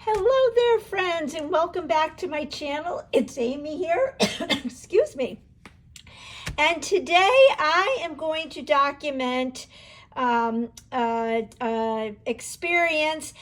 Hello there, friends, and welcome back to my channel. It's Amy here. Excuse me. And today I am going to document experience,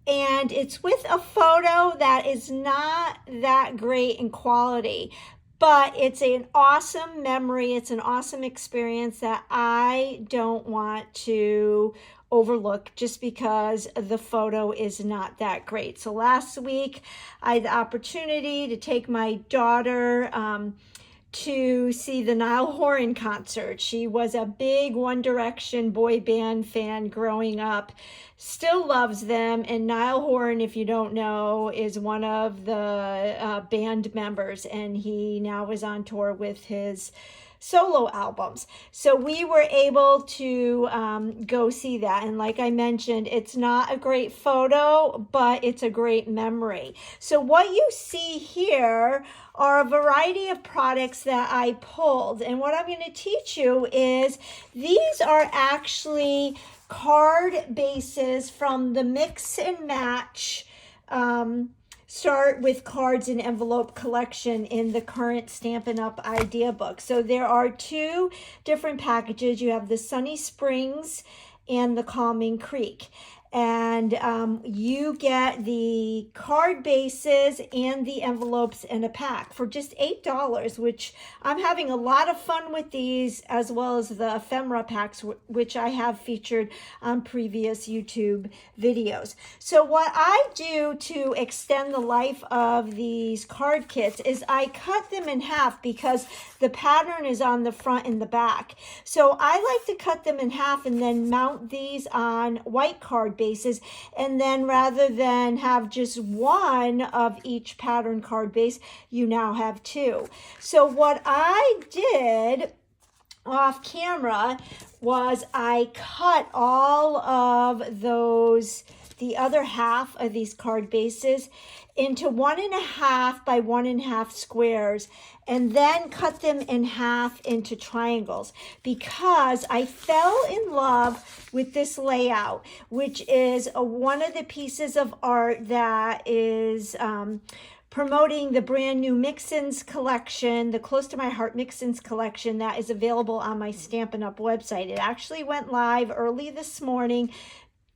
and it's with a photo that is not that great in quality, but it's an awesome memory. It's an awesome experience that I don't want to overlook just because the photo is not that great. So last week I had the opportunity to take my daughter to see the Niall Horan concert. She was a big One Direction boy band fan growing up, still loves them, and Niall Horan, if you don't know, is one of the band members, and he now is on tour with his solo albums. So we were able to go see that, and like I mentioned, it's not a great photo, but it's a great memory. So what you see here are a variety of products that I pulled, and what I'm going to teach you is these are actually card bases from the Mix and Match Start with Cards and Envelope collection in the current Stampin' Up! Idea book. So there are two different packages. You have the Sunny Springs and the Calming Creek. And you get the card bases and the envelopes in a pack for just $8, which I'm having a lot of fun with these, as well as the ephemera packs, which I have featured on previous YouTube videos. So what I do to extend the life of these card kits is I cut them in half because the pattern is on the front and the back. So I like to cut them in half and then mount these on white card bases, and then rather than have just one of each pattern card base, you now have two. So what I did off camera was I cut all of those, the other half of these card bases, into 1.5 by 1.5 squares, and then cut them in half into triangles, because I fell in love with this layout, which is one of the pieces of art that is promoting the brand new Mix-Ins collection, the Close to My Heart Mix-Ins collection that is available on my Stampin' Up! Website. It actually went live early this morning.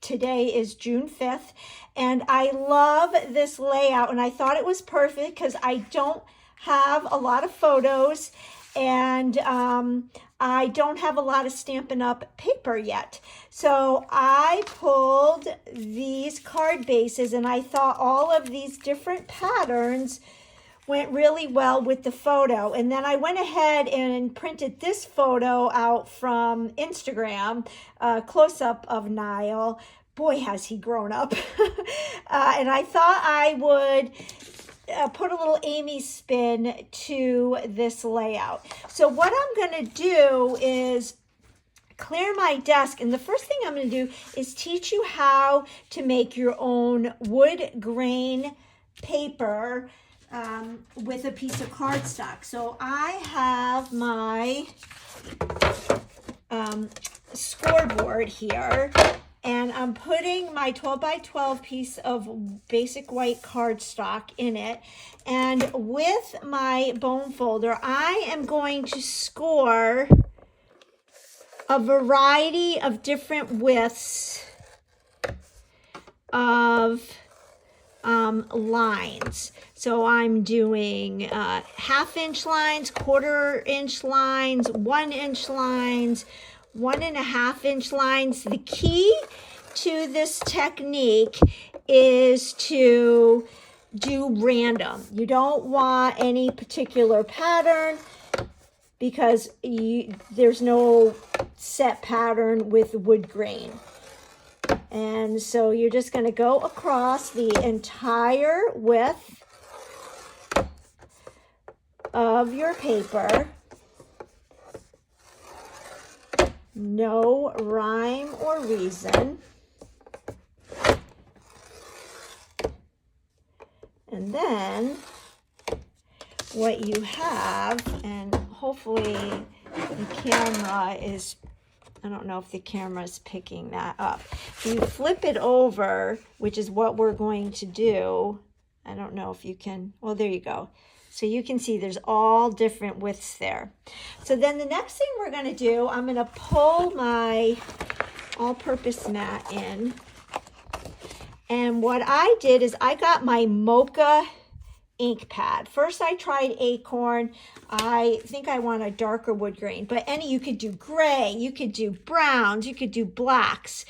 Today is June 5th, and I love this layout, and I thought it was perfect because I don't have a lot of photos, and I don't have a lot of Stampin' Up! Paper yet. So I pulled these card bases, and I thought all of these different patterns went really well with the photo. And then I went ahead and printed this photo out from Instagram, close-up of Niall. Boy, has he grown up. And I thought I would put a little Amy spin to this layout. So what I'm going to do is clear my desk, and the first thing I'm going to do is teach you how to make your own wood grain paper with a piece of cardstock. So I have my scoreboard here, and I'm putting my 12 by 12 piece of basic white cardstock in it, and with my bone folder I am going to score a variety of different widths of lines. So I'm doing 1/2-inch lines, 1/4-inch lines, 1-inch lines, 1.5-inch lines. The key to this technique is to do random. You don't want any particular pattern because there's no set pattern with wood grain. And so you're just going to go across the entire width of your paper. No rhyme or reason. And then what you have, and hopefully the camera is I don't know if the camera's picking that up. If you flip it over, which is what we're going to do, I don't know if you can, well, there you go. So you can see there's all different widths there. So then the next thing we're going to do, I'm going to pull my all-purpose mat in. And what I did is I got my Mocha Ink Pad. First I tried Acorn. I think I want a darker wood grain, but you could do gray, you could do browns, you could do blacks.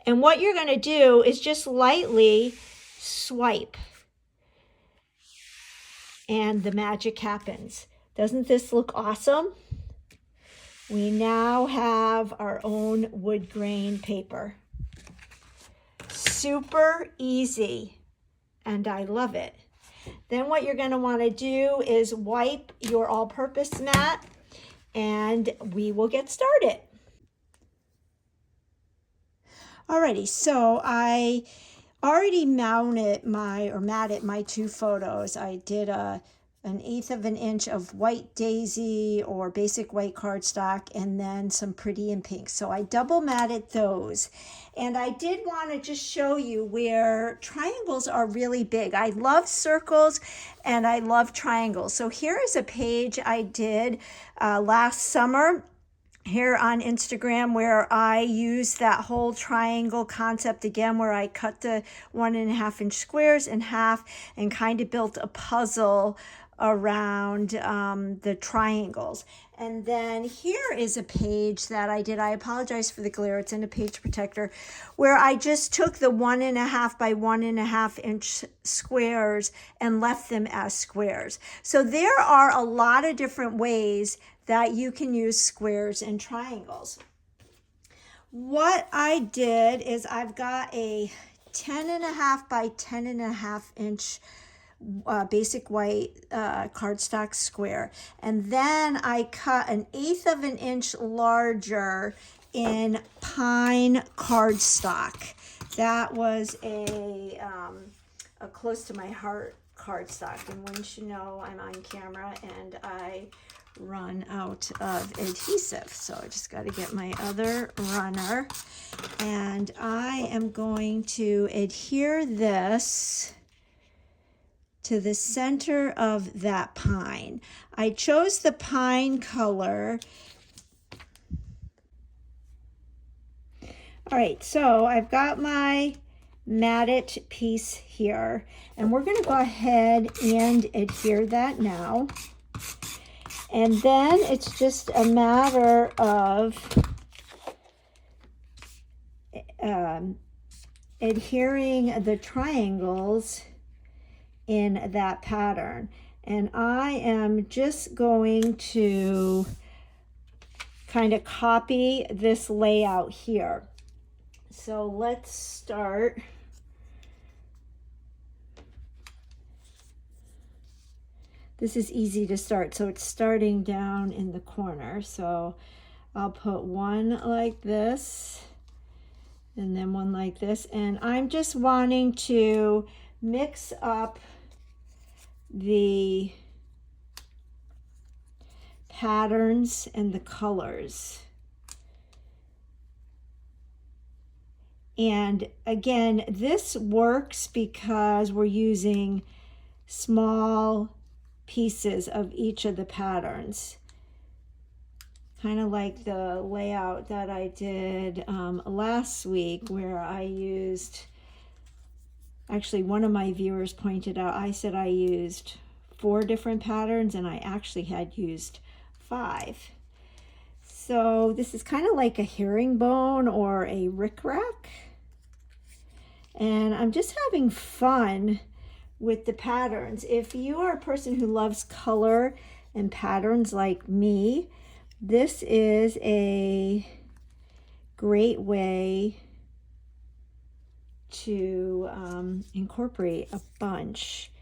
And what you're going to do is just lightly swipe. And the magic happens. Doesn't this look awesome? We now have our own wood grain paper. Super easy, and I love it. Then what you're going to want to do is wipe your all-purpose mat, and we will get started. Alrighty, so I already matted my two photos. I did an 1/8 of an inch of white daisy or basic white cardstock, and then some pretty in pink. So I double matted those. And I did want to just show you where triangles are really big. I love circles and I love triangles. So here is a page I did last summer here on Instagram where I used that whole triangle concept again, where I cut the 1.5 inch squares in half and kind of built a puzzle around the triangles. And then here is a page that I did. I apologize for the glare. It's in a page protector, where I just took the 1.5 by 1.5 inch squares and left them as squares. So there are a lot of different ways that you can use squares and triangles. What I did is I've got a 10.5 by 10.5 inch basic white cardstock square, and then I cut 1/8 of an inch larger in pine cardstock. That was a close to my heart cardstock, and wouldn't you know, I'm on camera and I run out of adhesive, so I just got to get my other runner, and I am going to adhere this to the center of that pine. I chose the pine color. All right, so I've got my matted piece here, and we're going to go ahead and adhere that now. And then it's just a matter of adhering the triangles in that pattern. And I am just going to kind of copy this layout here. So let's start. This is easy to start, so it's starting down in the corner. So I'll put one like this, and then one like this. And I'm just wanting to mix up the patterns and the colors. And again, this works because we're using small pieces of each of the patterns, kind of like the layout that I did last week, where I used, actually one of my viewers pointed out, I said I used 4 different patterns and I actually had used 5. So this is kind of like a herringbone or a rickrack, and I'm just having fun with the patterns. If you are a person who loves color and patterns like me, this is a great way to incorporate a bunch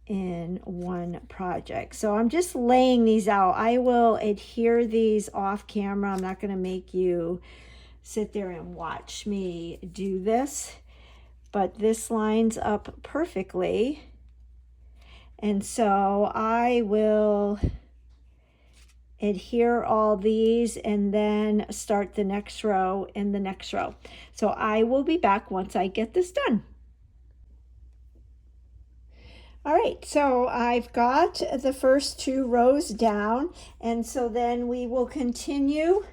in one project. So I'm just laying these out. I will adhere these off camera. I'm not going to make you sit there and watch me do this, but this lines up perfectly. And so I will adhere all these and then start the next row and the next row. So I will be back once I get this done. All right, so I've got the first 2 rows down, and so then we will continue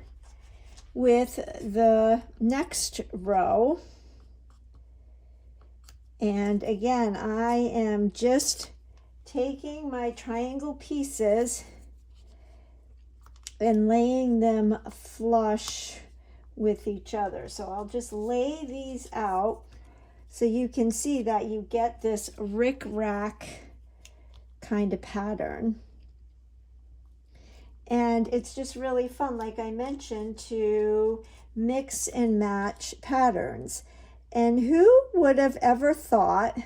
with the next row. And again, I am just taking my triangle pieces and laying them flush with each other. So I'll just lay these out so you can see that you get this rick-rack kind of pattern. And it's just really fun, like I mentioned, to mix and match patterns. And who would have ever thought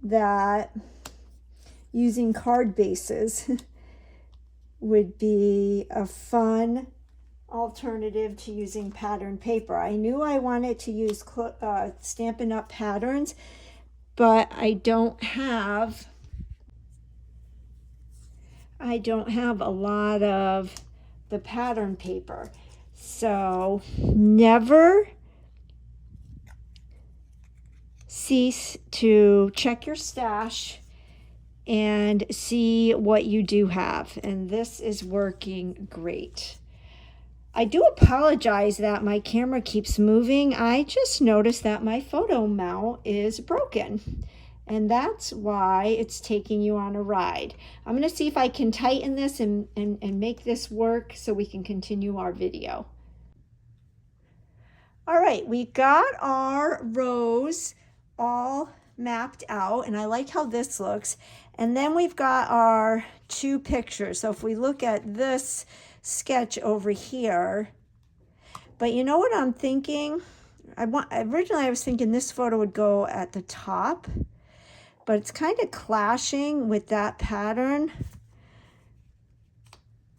that using card bases would be a fun alternative to using pattern paper? I knew I wanted to use Stampin' Up! Patterns, but I don't have a lot of the pattern paper. So never cease to check your stash and see what you do have. And this is working great. I do apologize that my camera keeps moving. I just noticed that my photo mount is broken, and that's why it's taking you on a ride. I'm going to see if I can tighten this and make this work so we can continue our video. All right, we got our rows all mapped out, and I like how this looks. And then we've got our 2 pictures. So if we look at this sketch over here, but you know what I'm thinking? Originally I was thinking this photo would go at the top, but it's kind of clashing with that pattern.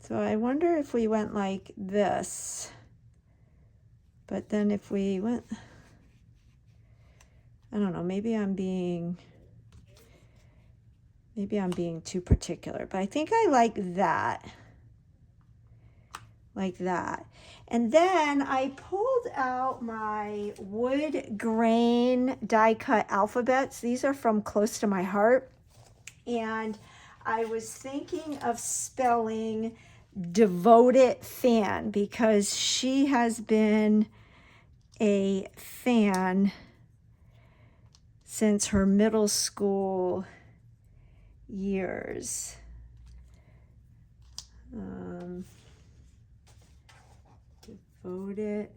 So I wonder if we went like this, but then if we went, I don't know, maybe I'm being too particular, but I think I like that. Like that. And then I pulled out my Woodgrain die cut alphabets. These are from Close to My Heart. And I was thinking of spelling Devoted Fan because she has been a fan since her middle school years. Devoted.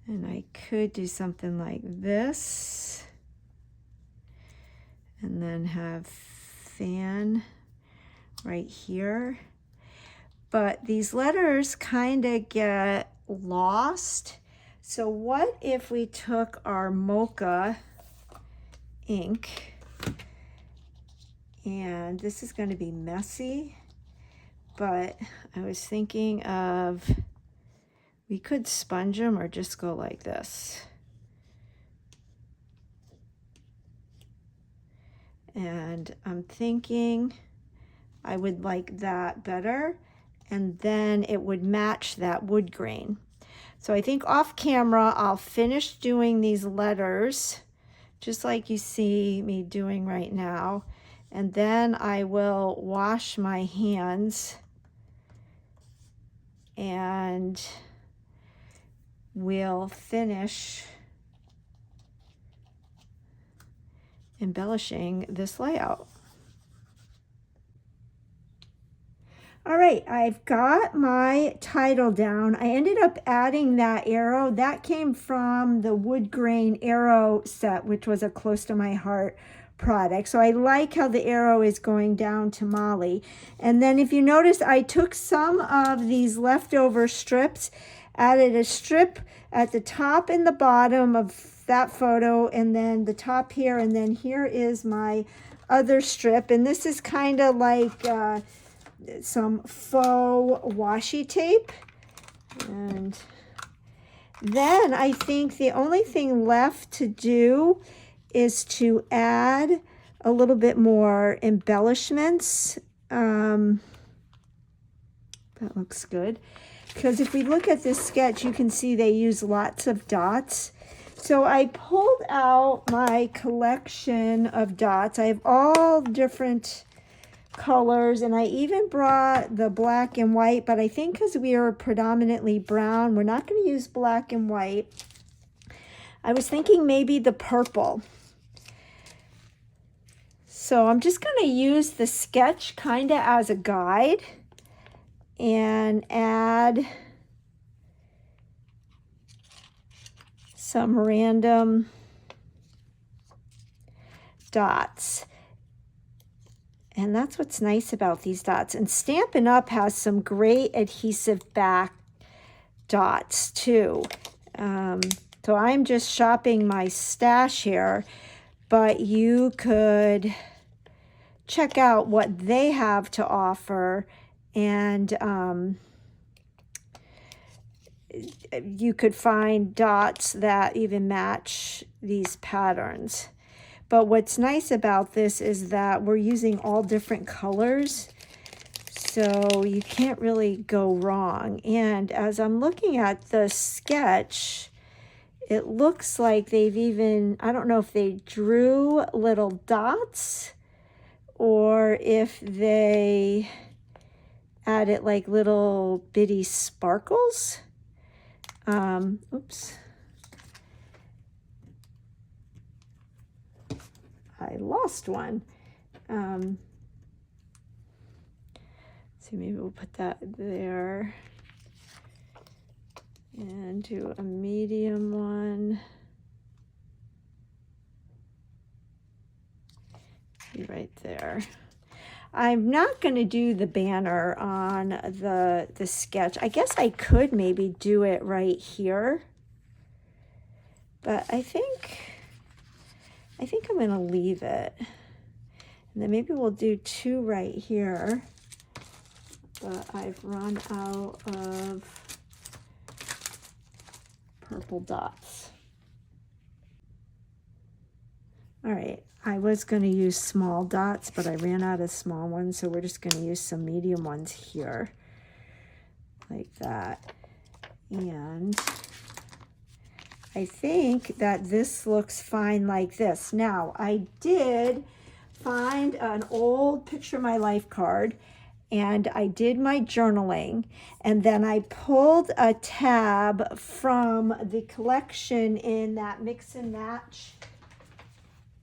And I could do something like this and then have fan right here. But these letters kind of get lost. So what if we took our Mocha ink, and this is going to be messy, but I was thinking of, we could sponge them or just go like this. And I'm thinking I would like that better, and then it would match that wood grain. So I think off camera I'll finish doing these letters just like you see me doing right now, and then I will wash my hands and we'll finish embellishing this layout. All right, I've got my title down. I ended up adding that arrow. That came from the Woodgrain arrow set, which was a Close to My Heart product. So I like how the arrow is going down to Molly. And then if you notice, I took some of these leftover strips, added a strip at the top and the bottom of that photo, and then the top here, and then here is my other strip. And this is kind of like some faux washi tape. And then I think the only thing left to do is to add a little bit more embellishments. That looks good. Because if we look at this sketch, you can see they use lots of dots. So I pulled out my collection of dots. I have all different colors, and I even brought the black and white, but I think because we are predominantly brown, we're not going to use black and white. I was thinking maybe the purple. So I'm just going to use the sketch kind of as a guide and add some random dots. And that's what's nice about these dots. And Stampin' Up! Has some great adhesive back dots too. So I'm just shopping my stash here, but you could check out what they have to offer, and you could find dots that even match these patterns. But what's nice about this is that we're using all different colors, so you can't really go wrong. And as I'm looking at the sketch, it looks like they've even, I don't know if they drew little dots or if they added like little bitty sparkles. Oops. I lost one. So maybe we'll put that there and do a medium one. Be right there. I'm not going to do the banner on the sketch. I guess I could maybe do it right here, but I think I'm going to leave it. And then maybe we'll do two right here, but I've run out of purple dots. All right, I was going to use small dots, but I ran out of small ones, so we're just going to use some medium ones here, like that. And I think that this looks fine like this. Now, I did find an old Picture My Life card, and I did my journaling, and then I pulled a tab from the collection in that Mix and Match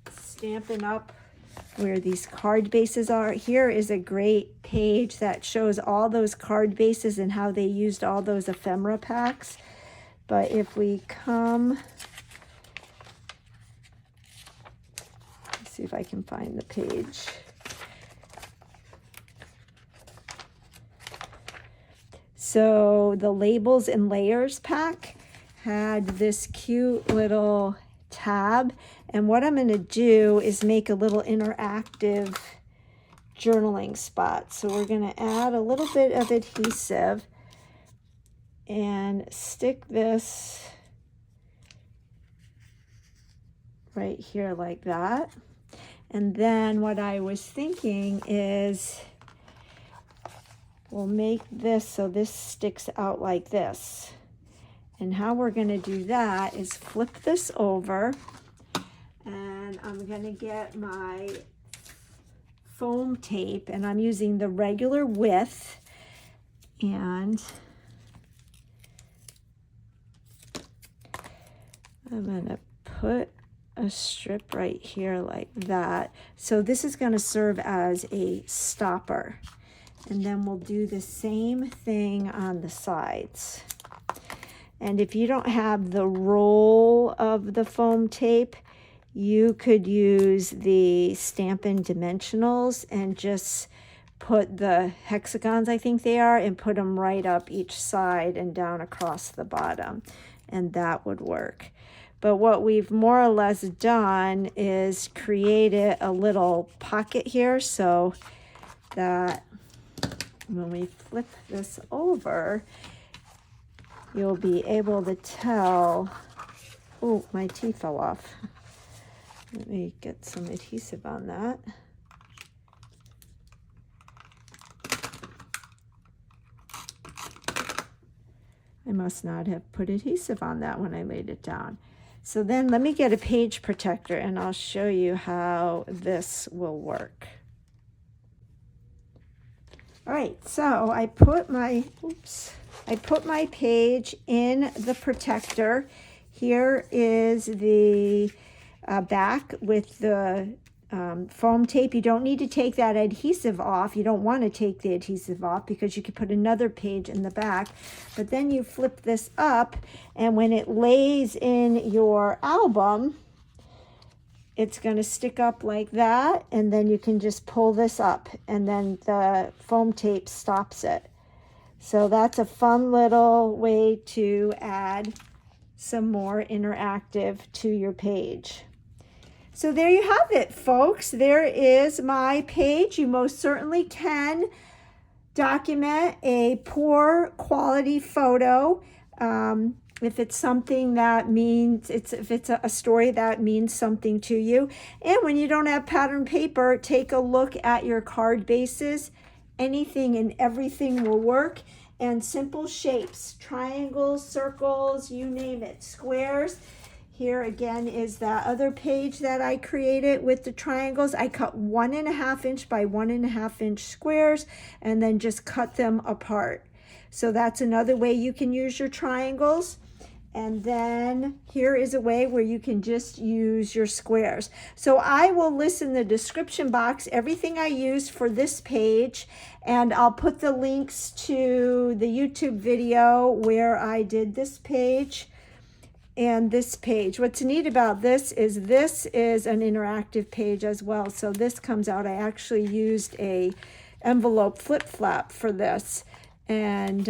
Stampin' Up! Where these card bases are. Here is a great page that shows all those card bases and how they used all those ephemera packs. But if we come, let's see if I can find the page. So the Labels and Layers pack had this cute little tab, and what I'm going to do is make a little interactive journaling spot. So we're going to add a little bit of adhesive and stick this right here like that. And then what I was thinking is we'll make this so this sticks out like this. And how we're going to do that is flip this over, and I'm going to get my foam tape, and I'm using the regular width, and I'm going to put a strip right here like that. So this is going to serve as a stopper, and then we'll do the same thing on the sides. And if you don't have the roll of the foam tape, you could use the Stampin' dimensionals and just put the hexagons, I think they are, and put them right up each side and down across the bottom, and that would work. But what we've more or less done is created a little pocket here so that when we flip this over, you'll be able to tell. Oh, my tea fell off. Let me get some adhesive on that. I must not have put adhesive on that when I laid it down. So then let me get a page protector and I'll show you how this will work. All right, so I put my page in the protector. Here is the back with the foam tape. You don't need to take that adhesive off. You don't want to take the adhesive off because you could put another page in the back. But then you flip this up, and when it lays in your album, it's going to stick up like that, and then you can just pull this up, and then the foam tape stops it. So that's a fun little way to add some more interactive to your page. So there you have it, folks. There is my page. You most certainly can document a poor quality photo. If it's something that means, if it's a story that means something to you. And when you don't have pattern paper, take a look at your card bases. Anything and everything will work. And simple shapes, triangles, circles, you name it, squares. Here again is that other page that I created with the triangles. I cut 1.5 inch by 1.5 inch squares and then just cut them apart. So that's another way you can use your triangles. And then here is a way where you can just use your squares. So I will list in the description box everything I used for this page, and I'll put the links to the YouTube video where I did this page and this page. What's neat about this is an interactive page as well. So this comes out. I actually used a envelope flip flap for this. And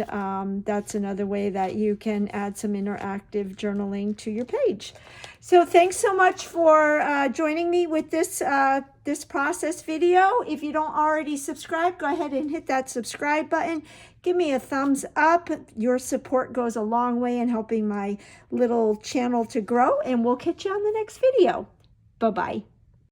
that's another way that you can add some interactive journaling to your page. So thanks so much for joining me with this process video. If you don't already subscribe, go ahead and hit that subscribe button. Give me a thumbs up. Your support goes a long way in helping my little channel to grow. And we'll catch you on the next video. Bye-bye.